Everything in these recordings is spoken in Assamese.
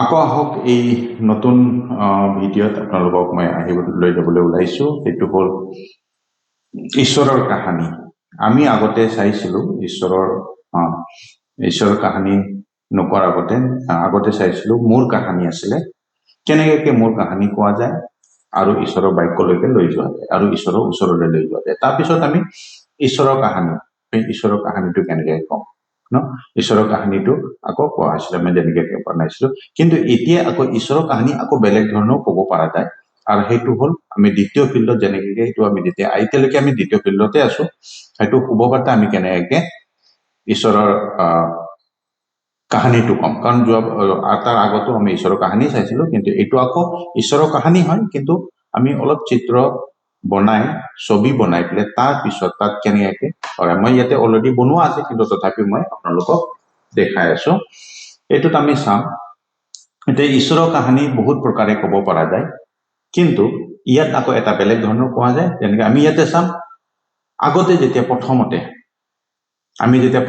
আকৌ আহক এই নতুন ভিডিঅ'ত আপোনালোকক মই আহিবলৈ যাবলৈ ওলাইছো। সেইটো হ'ল ঈশ্বৰৰ কাহিনী। আমি আগতে চাইছিলো ঈশ্বৰৰ কাহিনী নকৰাৰ আগতে চাইছিলো মোৰ কাহিনী আছিলে, কেনেকৈ মোৰ কাহিনী কোৱা যায় আৰু ঈশ্বৰৰ বাক্যলৈকে লৈ যোৱা যায় আৰু ঈশ্বৰৰ ওচৰলৈ লৈ যোৱা যায়। তাৰপিছত আমি ঈশ্বৰৰ কাহিনীটো কেনেকৈ কম ঈশ্বৰৰ কাহিনীটো আকৌ কোৱা হৈছিলে, আমি যেনেকৈ বনাইছিলো। কিন্তু এতিয়া আকৌ ঈশ্বৰৰ কাহিনী আকৌ বেলেগ ধৰণেও ক'ব পৰা যায়। আৰু সেইটো হ'ল আমি দ্বিতীয় ফিল্ডত যেনেকৈ সেইটো আমি এতিয়ালৈকে আমি দ্বিতীয় ফিল্ডতে আছো। সেইটো শুভবাৰ্তা আমি কেনেকৈ ঈশ্বৰৰ কাহিনীটো কম, কাৰণ তাৰ আগতো আমি ঈশ্বৰৰ কাহিনী চাইছিলো, কিন্তু এইটো আকৌ ঈশ্বৰৰ কাহিনী হয়, কিন্তু আমি অলপ চিত্ৰ বনাই ছবি বনাই পেলাই তাৰ পিছত তাত কেনেকৈ কৰে। মই ইয়াতে অলৰেডি বনোৱা আছে, কিন্তু তথাপিও মই আপোনালোকক দেখাই আছো। এইটোত আমি চাম। এতিয়া ঈশ্বৰৰ কাহিনী বহুত প্ৰকাৰে ক'ব পৰা যায়, কিন্তু ইয়াত আকৌ এটা বেলেগ ধৰণৰ কোৱা যায়। যেনেকৈ আমি ইয়াতে চাম, আগতে যেতিয়া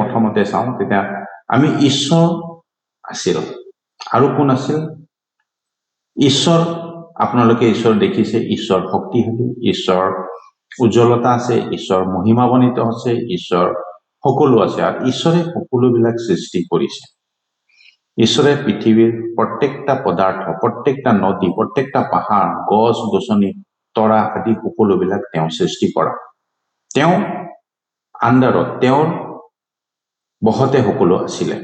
প্ৰথমতে চাওঁ, তেতিয়া আমি ঈশ্বৰ আছিল আৰু কোন আছিল? ঈশ্বৰ। আপোনালোকে ঈশ্বৰ দেখিছে, ঈশ্বৰ শক্তিশালী, ঈশ্বৰ উজ্জ্বলতা আছে, ঈশ্বৰ মহিমাবনিত আছে, ঈশ্বৰ সকলো আছে। আৰু ঈশ্বৰে সকলোবিলাক সৃষ্টি কৰিছে। ঈশ্বৰে পৃথিৱীৰ প্ৰত্যেকটা পদাৰ্থ, প্ৰত্যেকটা নদী, প্ৰত্যেকটা পাহাৰ, গছ গছনি, তৰা আদি সকলোবিলাক তেওঁ সৃষ্টি কৰা। তেওঁ আণ্ডাৰত, তেওঁৰ বহতে সকলো আছিলে।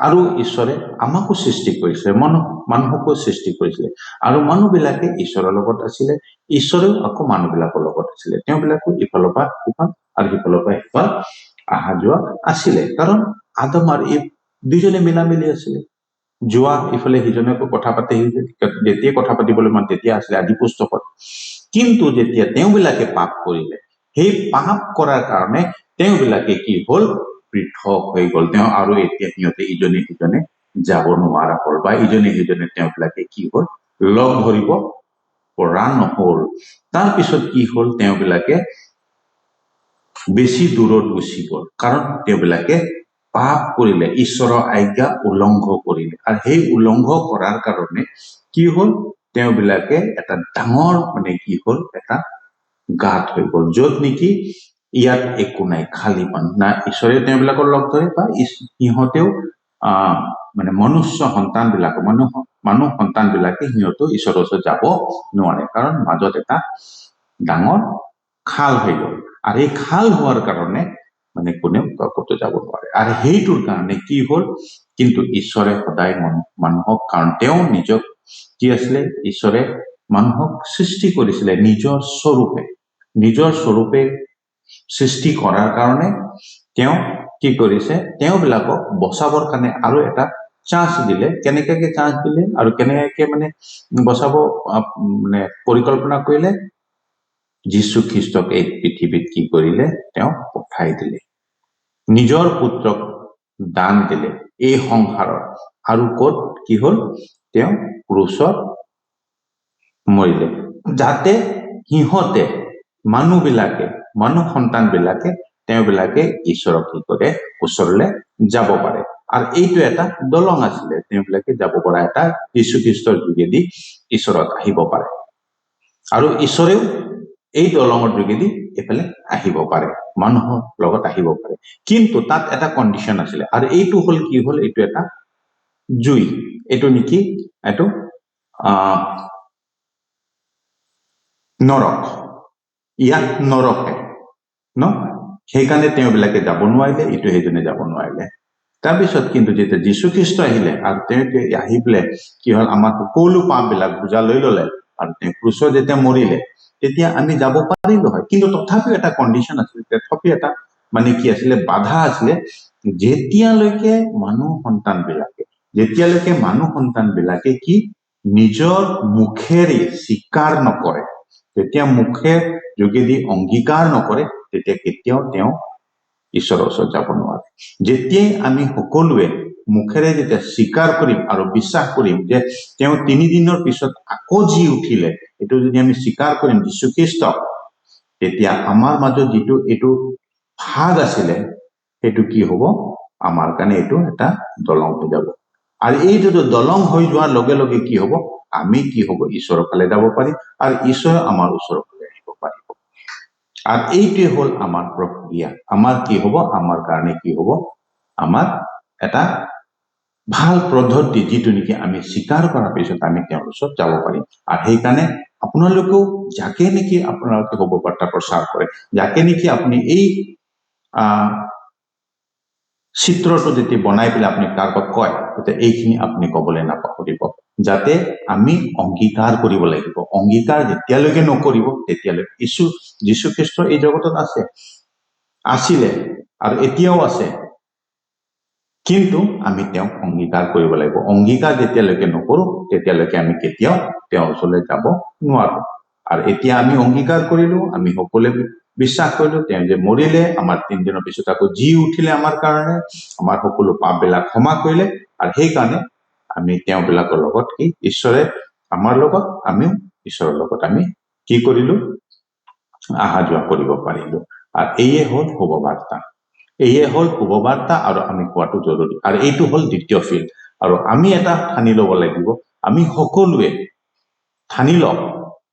আৰু ঈশ্বৰে আমাকো সৃষ্টি কৰিছিলে, মানুহকো সৃষ্টি কৰিছিলে। আৰু মানুহবিলাকে ঈশ্বৰৰ লগত আছিলে, ঈশ্বৰেও আকৌ মানুহবিলাকৰ লগত আছিলে। তেওঁবিলাকো ইফালৰ পৰা সিফাল আৰু সিফালৰ পৰা সিফাল অহা যোৱা আছিলে, কাৰণ আদম আৰু ঈভ দুইজনে মিলামিলি আছিলে। যোৱা ইফালে সিজনকো কথা পাতে, যেতিয়াই কথা পাতিবলৈ মন তেতিয়া আছিলে আদি পুস্তকত। কিন্তু যেতিয়া তেওঁবিলাকে পাপ কৰিলে, সেই পাপ কৰাৰ কাৰণে তেওঁবিলাকে কি হ'ল? পৃথক হৈ গ'ল। আৰু এতিয়া সিহঁতে ইজনে সিজনে যাব নোৱাৰা হ'ল, বা ইজনে সিজনে তেওঁবিলাকে কি হ'ল? লগ ধৰিব পৰা নহ'ল। তাৰপিছত কি হ'ল? তেওঁবিলাকে বেছি দূৰত গুচি গ'ল, কাৰণ তেওঁবিলাকে পাপ কৰিলে, ঈশ্বৰৰ আজ্ঞা উলংঘ কৰিলে। আৰু সেই উলংঘ কৰাৰ কাৰণে কি হ'ল? তেওঁবিলাকে এটা ডাঙৰ কি হ'ল? এটা গাঁত হৈ গ'ল, য'ত নেকি ইয়াত একো নাই, খালী পানী। না ঈশ্বৰে তেওঁবিলাকৰ লগ ধৰে, বা সিহঁতেও মনুষ্য সন্তান বিলাকে মানুহ সন্তান বিলাকে সিহঁতেও ঈশ্বৰৰ ওচৰত যাব নোৱাৰে, কাৰণ মাজত এটা ডাঙৰ খাল হৈ গ'ল। আৰু এই খাল হোৱাৰ কাৰণে কোনেও ক'তো যাব নোৱাৰে। আৰু সেইটোৰ কাৰণে কি হ'ল? কিন্তু ঈশ্বৰে সদায় মানুহক, কাৰণ তেওঁ নিজক কি আছিলে? ঈশ্বৰে মানুহক সৃষ্টি কৰিছিলে নিজৰ স্বৰূপে সৃষ্টি কৰাৰ কাৰণে তেওঁ কি কৰিছে? তেওঁবিলাকক বচাবৰ কাৰণে আৰু এটা চান্স দিলে। কেনেকৈ চান্স দিলে আৰু কেনেকৈ বচাব পৰিকল্পনা কৰিলে? যীশু খ্ৰীষ্টক এই পৃথিৱীত কি কৰিলে? তেওঁ পঠাই দিলে, নিজৰ পুত্ৰক দান দিলে এই সংসাৰত। আৰু ক'ত কি হ'ল? তেওঁ ক্ৰুচত মৰিলে, যাতে সিহঁতে মানুহ সন্তান বিলাকে তেওঁবিলাকে ঈশ্বৰক কি কৰে? ওচৰলৈ যাব পাৰে। আৰু এইটো এটা দলং আছিলে, তেওঁবিলাকে যাব পৰা এটা যীশু খ্ৰীষ্টৰ যোগেদি ঈশ্বৰত আহিব পাৰে। আৰু ঈশ্বৰেও এই দলঙৰ যোগেদি এইফালে আহিব পাৰে, মানুহৰ লগত আহিব পাৰে। কিন্তু তাত এটা কণ্ডিশ্যন আছিলে, আৰু এইটো হ'ল কি হ'ল? এইটো এটা জুই, এইটো নেকি? এইটো নৰক, ইয়াত নৰকে সেইকাৰণে তেওঁবিলাকে যাব নোৱাৰিলে, ইটো সেইজনে যাব নোৱাৰিলে। তাৰপিছত কিন্তু যেতিয়া যীশু খ্ৰীষ্ট আহিলে, আৰু তেওঁ আহি পেলাই কি হ'ল? আমাৰ সকলো পাপ বিলাক বোজা লৈ ললে, আৰু তেওঁ ক্ৰুচত যেতিয়া মৰিলে, তেতিয়া আমি যাব পাৰিলো হয়। কিন্তু তথাপিও এটা কণ্ডিশ্যন আছিলে, তথাপিও এটা কি আছিলে? বাধা আছিলে। যেতিয়ালৈকে মানুহ সন্তান বিলাকে কি নিজৰ মুখেৰে স্বীকাৰ নকৰে, যেতিয়া মুখেৰ যোগেদি অংগীকাৰ নকৰে, তেতিয়া কেতিয়াও তেওঁ ঈশ্বৰৰ ওচৰত যাব নোৱাৰে। যেতিয়াই আমি সকলোৱে মুখেৰে যেতিয়া স্বীকাৰ কৰিম আৰু বিশ্বাস কৰিম যে তেওঁ 3 দিনৰ পিছত আকৌ জি উঠিলে, এইটো যদি আমি স্বীকাৰ কৰিম যীশু খ্ৰীষ্টক, তেতিয়া আমাৰ মাজত যিটো এইটো ভাগ আছিলে, সেইটো কি হ'ব? আমাৰ কাৰণে এইটো এটা দলং হৈ যাব। আৰু এইটোতো দলং হৈ যোৱাৰ লগে লগে কি হ'ব, আমি কি হ'ব, ঈশ্বৰৰ ফালে যাব পাৰিম আৰু ঈশ্বৰে আমাৰ ওচৰৰ ফালে আহিব পাৰিব। আৰু এইটোৱে হ'ল আমাৰ প্ৰক্ৰিয়া। আমাৰ কি হ'ব, আমাৰ কাৰণে কি হ'ব, আমাৰ এটা ভাল পদ্ধতি, যিটো নেকি আমি স্বীকাৰ কৰাৰ পিছত আমি তেওঁৰ ওচৰত যাব পাৰিম। আৰু সেইকাৰণে আপোনালোকেও যাকে নেকি আপোনালোকে হ'ব বাৰ্তা প্ৰচাৰ কৰে, যাকে নেকি আপুনি এই চিত্ৰটো যেতিয়া বনাই পেলাই আপুনি কাৰোবাক কয়, তেতিয়া এইখিনি আপুনি ক'বলৈ নাপাহৰিব, যাতে আমি অংগীকাৰ কৰিব লাগিব। অংগীকাৰ যেতিয়ালৈকে নকৰিব তেতিয়ালৈকে যীশুখ্ৰীষ্ট এই জগতত আছিলে আৰু এতিয়াও আছে, কিন্তু আমি তেওঁক অংগীকাৰ কৰিব লাগিব। অংগীকাৰ যেতিয়ালৈকে নকৰো তেতিয়ালৈকে আমি কেতিয়াও তেওঁৰ ওচৰলৈ যাব নোৱাৰো। আৰু এতিয়া আমি অংগীকাৰ কৰিলো, আমি সকলোৱে বিশ্বাস কৰিলো তেওঁ যে মৰিলে, আমাৰ 3 দিনৰ পিছত আকৌ জি উঠিলে আমাৰ কাৰণে, আমাৰ সকলো পাপবিলাক ক্ষমা কৰিলে, আৰু সেইকাৰণে আমি তেওঁবিলাকৰ লগত কি ঈশ্বৰে আমাৰ লগত, আমিও ঈশ্বৰৰ লগত আমি কি কৰিলো, অহা যোৱা কৰিব পাৰিলো। আৰু এইয়ে হ'ল শুভবাৰ্তা, এইয়ে হ'ল শুভবাৰ্তা, আৰু আমি কোৱাটো জৰুৰী। আৰু এইটো হ'ল দ্বিতীয় ফিল্ড। আৰু আমি এটা ঠানি ল'ব লাগিব, আমি সকলোৱে ঠানি লওক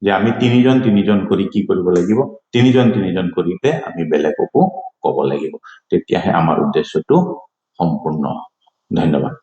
যে আমি 3জন কৰি কি কৰিব লাগিব, 3জন কৰিতে আমি বেলেগকো ক'ব লাগিব, তেতিয়াহে আমাৰ উদ্দেশ্যটো সম্পূৰ্ণ। ধন্যবাদ।